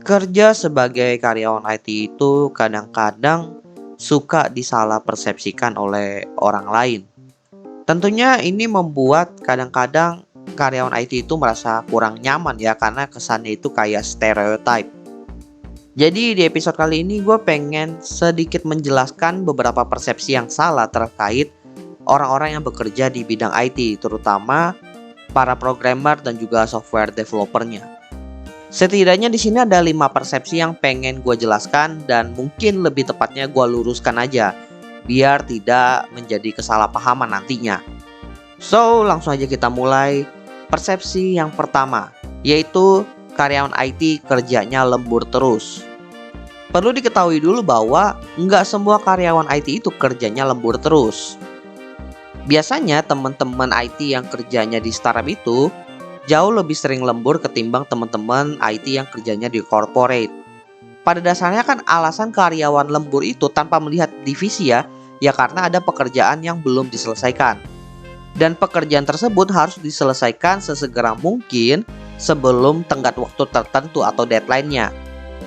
Kerja sebagai karyawan IT itu kadang-kadang suka disalah persepsikan oleh orang lain. Tentunya ini membuat kadang-kadang karyawan IT itu merasa kurang nyaman ya karena kesannya itu kayak stereotype. Jadi di episode kali ini gue pengen sedikit menjelaskan beberapa persepsi yang salah terkait orang-orang yang bekerja di bidang IT, terutama para programmer dan juga software developernya. Setidaknya di sini ada 5 persepsi yang pengen gue jelaskan dan mungkin lebih tepatnya gue luruskan aja biar tidak menjadi kesalahpahaman nantinya. So, langsung aja kita mulai. Persepsi yang pertama, yaitu karyawan IT kerjanya lembur terus. Perlu diketahui dulu bahwa nggak semua karyawan IT itu kerjanya lembur terus. Biasanya teman-teman IT yang kerjanya di startup itu jauh lebih sering lembur ketimbang teman-teman IT yang kerjanya di corporate. Pada dasarnya kan alasan karyawan lembur itu tanpa melihat divisi ya karena ada pekerjaan yang belum diselesaikan. Dan pekerjaan tersebut harus diselesaikan sesegera mungkin sebelum tenggat waktu tertentu atau deadline-nya.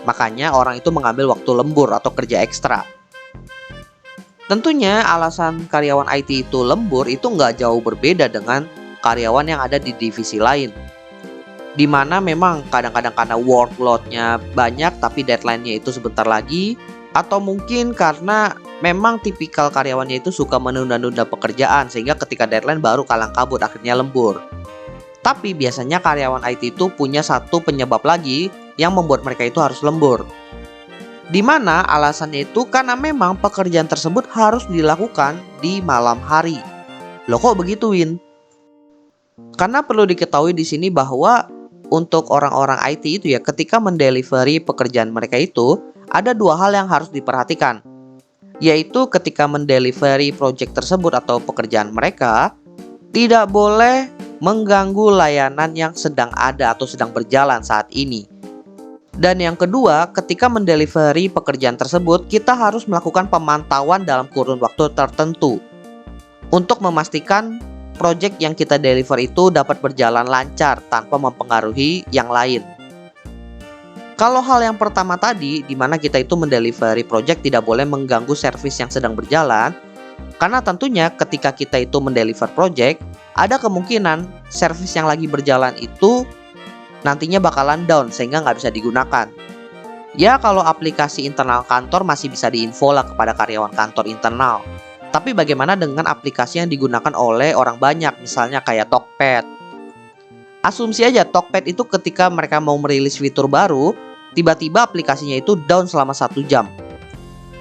Makanya orang itu mengambil waktu lembur atau kerja ekstra. Tentunya alasan karyawan IT itu lembur itu nggak jauh berbeda dengan karyawan yang ada di divisi lain. Di mana memang kadang-kadang karena workload-nya banyak tapi deadline-nya itu sebentar lagi. Atau mungkin karena memang tipikal karyawannya itu suka menunda-nunda pekerjaan sehingga ketika deadline baru kalang kabut akhirnya lembur. Tapi biasanya karyawan IT itu punya satu penyebab lagi yang membuat mereka itu harus lembur. Di mana alasannya itu karena memang pekerjaan tersebut harus dilakukan di malam hari. Loh kok begitu, Win? Karena perlu diketahui di sini bahwa untuk orang-orang IT itu ya ketika mendelivery pekerjaan mereka itu ada dua hal yang harus diperhatikan. Yaitu ketika mendelivery project tersebut atau pekerjaan mereka tidak boleh mengganggu layanan yang sedang ada atau sedang berjalan saat ini. Dan yang kedua, ketika mendelivery pekerjaan tersebut, kita harus melakukan pemantauan dalam kurun waktu tertentu untuk memastikan project yang kita deliver itu dapat berjalan lancar tanpa mempengaruhi yang lain. Kalau hal yang pertama tadi, di mana kita itu mendelivery project tidak boleh mengganggu service yang sedang berjalan, karena tentunya ketika kita itu mendeliver project, ada kemungkinan service yang lagi berjalan itu nantinya bakalan down sehingga nggak bisa digunakan. Ya kalau aplikasi internal kantor masih bisa diinfo lah kepada karyawan kantor internal. Tapi bagaimana dengan aplikasi yang digunakan oleh orang banyak, misalnya kayak Tokped. Asumsi aja Tokped itu ketika mereka mau merilis fitur baru, tiba-tiba aplikasinya itu down selama 1 jam.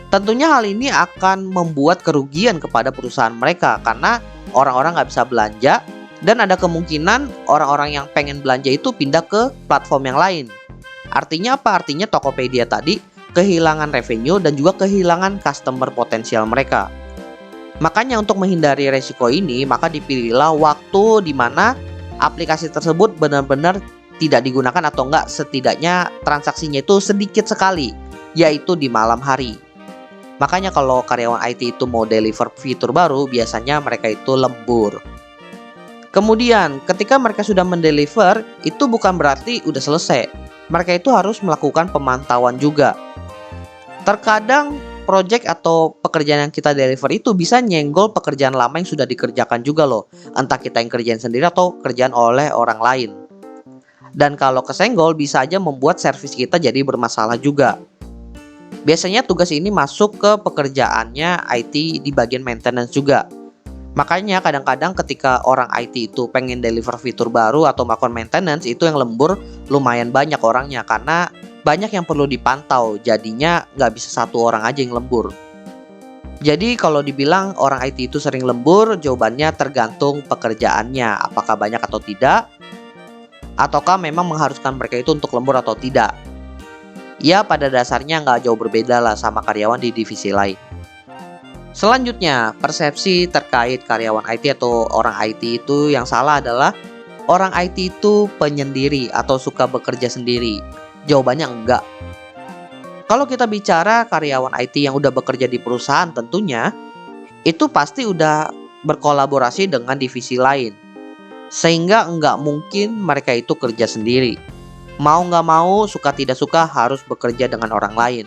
Tentunya hal ini akan membuat kerugian kepada perusahaan mereka karena orang-orang nggak bisa belanja. Dan ada kemungkinan orang-orang yang pengen belanja itu pindah ke platform yang lain. Artinya apa? Artinya Tokopedia tadi kehilangan revenue dan juga kehilangan customer potensial mereka. Makanya untuk menghindari resiko ini, maka dipilihlah waktu di mana aplikasi tersebut benar-benar tidak digunakan atau enggak setidaknya transaksinya itu sedikit sekali, yaitu di malam hari. Makanya kalau karyawan IT itu mau deliver fitur baru, biasanya mereka itu lembur. Kemudian ketika mereka sudah mendeliver, itu bukan berarti udah selesai. Mereka itu harus melakukan pemantauan juga. Terkadang project atau pekerjaan yang kita deliver itu bisa nyenggol pekerjaan lama yang sudah dikerjakan juga loh. Entah kita yang kerjain sendiri atau kerjaan oleh orang lain. Dan kalau kesenggol bisa aja membuat servis kita jadi bermasalah juga. Biasanya tugas ini masuk ke pekerjaannya IT di bagian maintenance juga. Makanya kadang-kadang ketika orang IT itu pengen deliver fitur baru atau melakukan maintenance, itu yang lembur lumayan banyak orangnya karena banyak yang perlu dipantau, jadinya nggak bisa satu orang aja yang lembur. Jadi kalau dibilang orang IT itu sering lembur, jawabannya tergantung pekerjaannya, apakah banyak atau tidak, ataukah memang mengharuskan mereka itu untuk lembur atau tidak. Ya pada dasarnya nggak jauh berbeda lah sama karyawan di divisi lain. Selanjutnya, persepsi terkait karyawan IT atau orang IT itu yang salah adalah orang IT itu penyendiri atau suka bekerja sendiri. Jawabannya enggak. Kalau kita bicara karyawan IT yang udah bekerja di perusahaan tentunya itu pasti udah berkolaborasi dengan divisi lain. Sehingga enggak mungkin mereka itu kerja sendiri. Mau nggak mau, suka tidak suka harus bekerja dengan orang lain.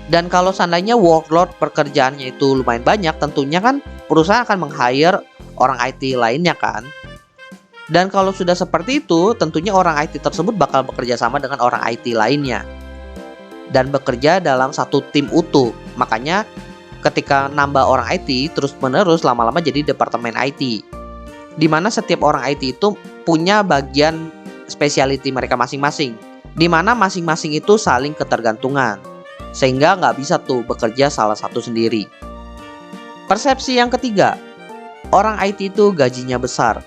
Dan kalau seandainya workload pekerjaannya itu lumayan banyak, tentunya kan perusahaan akan meng-hire orang IT lainnya kan. Dan kalau sudah seperti itu, tentunya orang IT tersebut bakal bekerja sama dengan orang IT lainnya dan bekerja dalam satu tim utuh. Makanya ketika nambah orang IT terus-menerus, lama-lama jadi departemen IT, di mana setiap orang IT itu punya bagian specialty mereka masing-masing, di mana masing-masing itu saling ketergantungan, sehingga nggak bisa tuh bekerja salah satu sendiri. Persepsi yang ketiga, orang IT itu gajinya besar.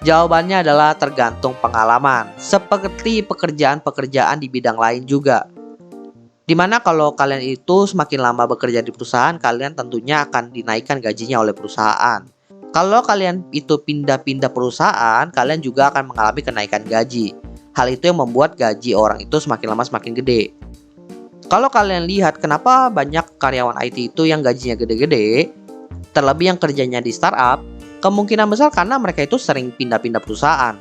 Jawabannya adalah tergantung pengalaman, seperti pekerjaan-pekerjaan di bidang lain juga. Dimana kalau kalian itu semakin lama bekerja di perusahaan, kalian tentunya akan dinaikkan gajinya oleh perusahaan. Kalau kalian itu pindah-pindah perusahaan, kalian juga akan mengalami kenaikan gaji. Hal itu yang membuat gaji orang itu semakin lama semakin gede. Kalau kalian lihat kenapa banyak karyawan IT itu yang gajinya gede-gede, terlebih yang kerjanya di startup, kemungkinan besar karena mereka itu sering pindah-pindah perusahaan.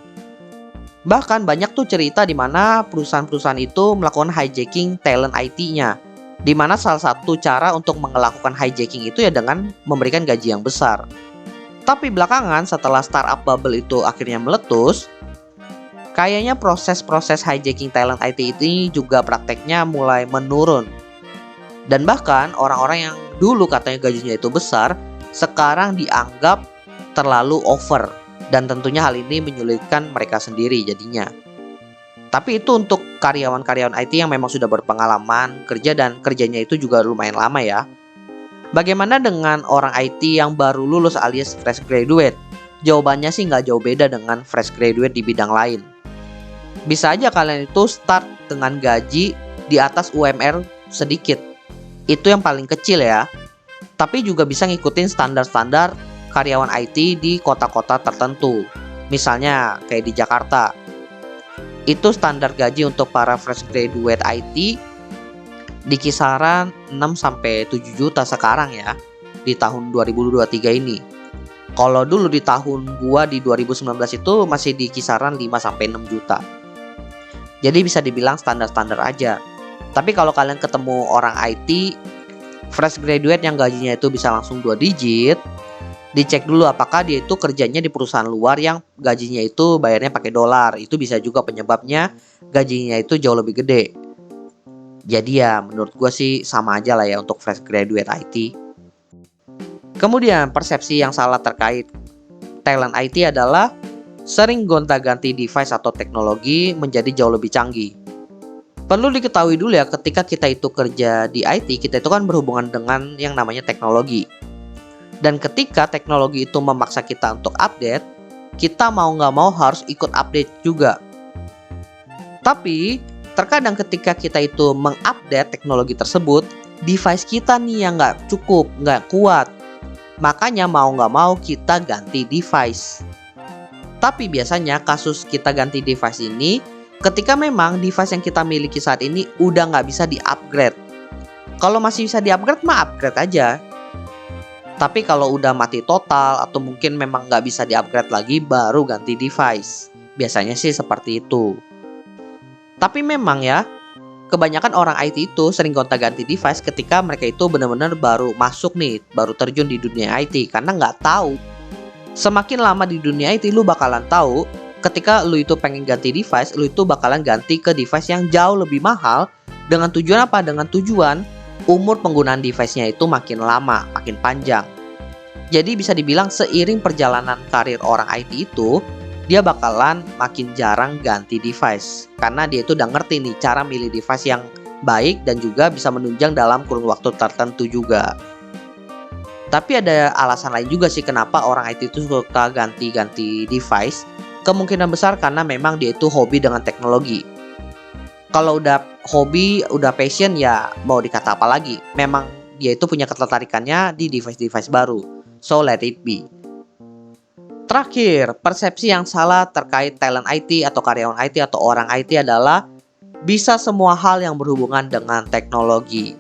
Bahkan banyak tuh cerita di mana perusahaan-perusahaan itu melakukan hijacking talent IT-nya. Di mana salah satu cara untuk melakukan hijacking itu ya dengan memberikan gaji yang besar. Tapi belakangan setelah startup bubble itu akhirnya meletus, kayaknya proses-proses hijacking talent IT ini juga prakteknya mulai menurun. Dan bahkan orang-orang yang dulu katanya gajinya itu besar, sekarang dianggap terlalu over. Dan tentunya hal ini menyulitkan mereka sendiri jadinya. Tapi itu untuk karyawan-karyawan IT yang memang sudah berpengalaman kerja dan kerjanya itu juga lumayan lama ya. Bagaimana dengan orang IT yang baru lulus alias fresh graduate? Jawabannya sih nggak jauh beda dengan fresh graduate di bidang lain. Bisa aja kalian itu start dengan gaji di atas UMR sedikit. Itu yang paling kecil ya. Tapi juga bisa ngikutin standar-standar karyawan IT di kota-kota tertentu. Misalnya kayak di Jakarta. Itu standar gaji untuk para fresh graduate IT di kisaran 6-7 juta sekarang ya. Di tahun 2023 ini. Kalau dulu di tahun gua di 2019 itu masih di kisaran 5-6 juta. Jadi bisa dibilang standar-standar aja. Tapi kalau kalian ketemu orang IT fresh graduate yang gajinya itu bisa langsung 2 digit, dicek dulu apakah dia itu kerjanya di perusahaan luar yang gajinya itu bayarnya pakai dolar. Itu bisa juga penyebabnya gajinya itu jauh lebih gede. Jadi ya menurut gue sih sama aja lah ya untuk fresh graduate IT. Kemudian persepsi yang salah terkait talent IT adalah sering gonta-ganti device atau teknologi menjadi jauh lebih canggih. Perlu diketahui dulu ya, ketika kita itu kerja di IT, kita itu kan berhubungan dengan yang namanya teknologi. Dan ketika teknologi itu memaksa kita untuk update, kita mau nggak mau harus ikut update juga. Tapi terkadang ketika kita itu mengupdate teknologi tersebut, device kita nih yang nggak cukup, nggak kuat. Makanya mau nggak mau kita ganti device. Tapi biasanya kasus kita ganti device ini ketika memang device yang kita miliki saat ini udah nggak bisa di-upgrade. Kalau masih bisa di-upgrade mah upgrade aja. Tapi kalau udah mati total atau mungkin memang nggak bisa di-upgrade lagi, baru ganti device. Biasanya sih seperti itu. Tapi memang ya, kebanyakan orang IT itu sering gonta-ganti device ketika mereka itu benar-benar baru masuk nih, baru terjun di dunia IT. Karena nggak tahu. Semakin lama di dunia IT, lu bakalan tahu ketika lu itu pengen ganti device, lu itu bakalan ganti ke device yang jauh lebih mahal. Dengan tujuan apa? Dengan tujuan umur penggunaan device-nya itu makin lama, makin panjang. Jadi bisa dibilang seiring perjalanan karir orang IT itu, dia bakalan makin jarang ganti device. Karena dia itu udah ngerti nih cara milih device yang baik dan juga bisa menunjang dalam kurun waktu tertentu juga. Tapi ada alasan lain juga sih kenapa orang IT itu suka ganti-ganti device. Kemungkinan besar karena memang dia itu hobi dengan teknologi. Kalau udah hobi, udah passion, ya mau dikata apa lagi. Memang dia itu punya ketertarikannya di device-device baru. So let it be. Terakhir, persepsi yang salah terkait talent IT atau karyawan IT atau orang IT adalah bisa semua hal yang berhubungan dengan teknologi.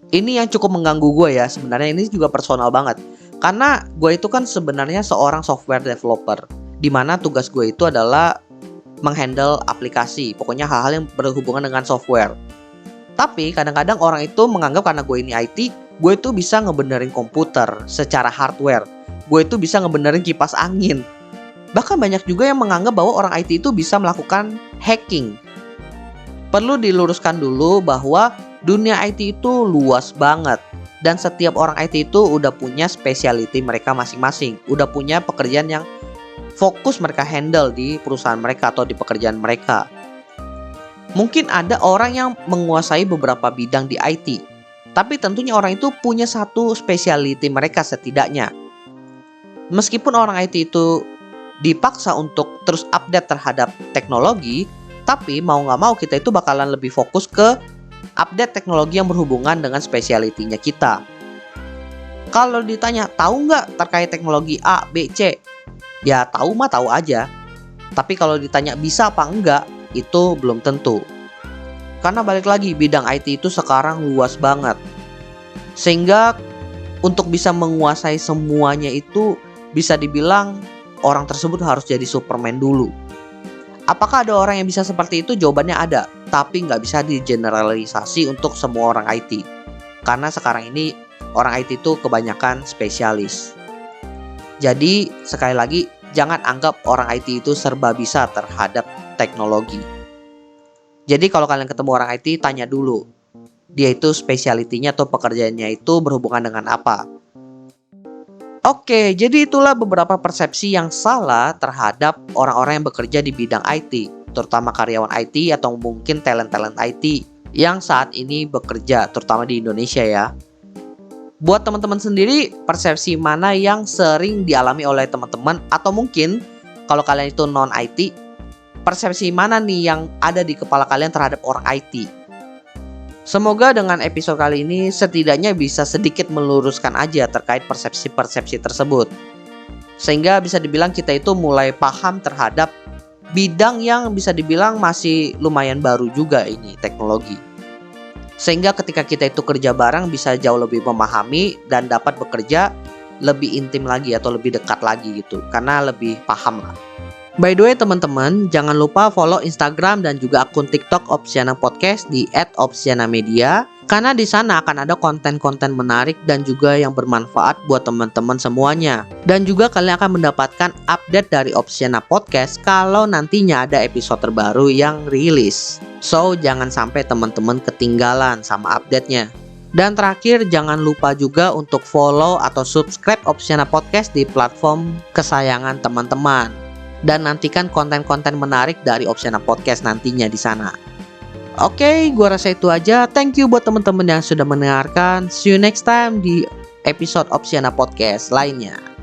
Ini yang cukup mengganggu gue ya. Sebenarnya ini juga personal banget. Karena gue itu kan sebenarnya seorang software developer, dimana tugas gue itu adalah menghandle aplikasi, pokoknya hal-hal yang berhubungan dengan software. Tapi kadang-kadang orang itu menganggap karena gue ini IT, gue itu bisa ngebenerin komputer secara hardware. Gue itu bisa ngebenerin kipas angin. Bahkan banyak juga yang menganggap bahwa orang IT itu bisa melakukan hacking. Perlu diluruskan dulu bahwa dunia IT itu luas banget. Dan setiap orang IT itu udah punya specialty mereka masing-masing. Udah punya pekerjaan yang fokus mereka handle di perusahaan mereka atau di pekerjaan mereka. Mungkin ada orang yang menguasai beberapa bidang di IT, tapi tentunya orang itu punya satu specialty mereka setidaknya. Meskipun orang IT itu dipaksa untuk terus update terhadap teknologi, tapi mau nggak mau kita itu bakalan lebih fokus ke update teknologi yang berhubungan dengan specialty-nya kita. Kalau ditanya, tahu nggak terkait teknologi A, B, C? Ya tahu mah tahu aja. Tapi kalau ditanya bisa apa enggak, itu belum tentu. Karena balik lagi, bidang IT itu sekarang luas banget. Sehingga untuk bisa menguasai semuanya itu bisa dibilang orang tersebut harus jadi Superman dulu. Apakah ada orang yang bisa seperti itu? Jawabannya ada. Tapi nggak bisa digeneralisasi untuk semua orang IT. Karena sekarang ini orang IT itu kebanyakan spesialis. Jadi sekali lagi, jangan anggap orang IT itu serba bisa terhadap teknologi. Jadi kalau kalian ketemu orang IT, tanya dulu, dia itu spesialitinya atau pekerjaannya itu berhubungan dengan apa. Oke, jadi itulah beberapa persepsi yang salah terhadap orang-orang yang bekerja di bidang IT, terutama karyawan IT atau mungkin talent-talent IT yang saat ini bekerja, terutama di Indonesia ya. Buat teman-teman sendiri, persepsi mana yang sering dialami oleh teman-teman atau mungkin kalau kalian itu non-IT, persepsi mana nih yang ada di kepala kalian terhadap orang IT? Semoga dengan episode kali ini setidaknya bisa sedikit meluruskan aja terkait persepsi-persepsi tersebut. Sehingga bisa dibilang kita itu mulai paham terhadap bidang yang bisa dibilang masih lumayan baru juga ini, teknologi. Sehingga ketika kita itu kerja bareng bisa jauh lebih memahami dan dapat bekerja lebih intim lagi atau lebih dekat lagi gitu. Karena lebih paham lah. By the way teman-teman, jangan lupa follow Instagram dan juga akun TikTok Opsiana Podcast di @opsianamedia karena di sana akan ada konten-konten menarik dan juga yang bermanfaat buat teman-teman semuanya. Dan juga kalian akan mendapatkan update dari Opsiana Podcast kalau nantinya ada episode terbaru yang rilis. So, jangan sampai teman-teman ketinggalan sama update-nya. Dan terakhir, jangan lupa juga untuk follow atau subscribe Opsiana Podcast di platform kesayangan teman-teman. Dan nantikan konten-konten menarik dari Opsiana Podcast nantinya di sana. Oke, gua rasa itu aja. Thank you buat teman-teman yang sudah mendengarkan. See you next time di episode Opsiana Podcast lainnya.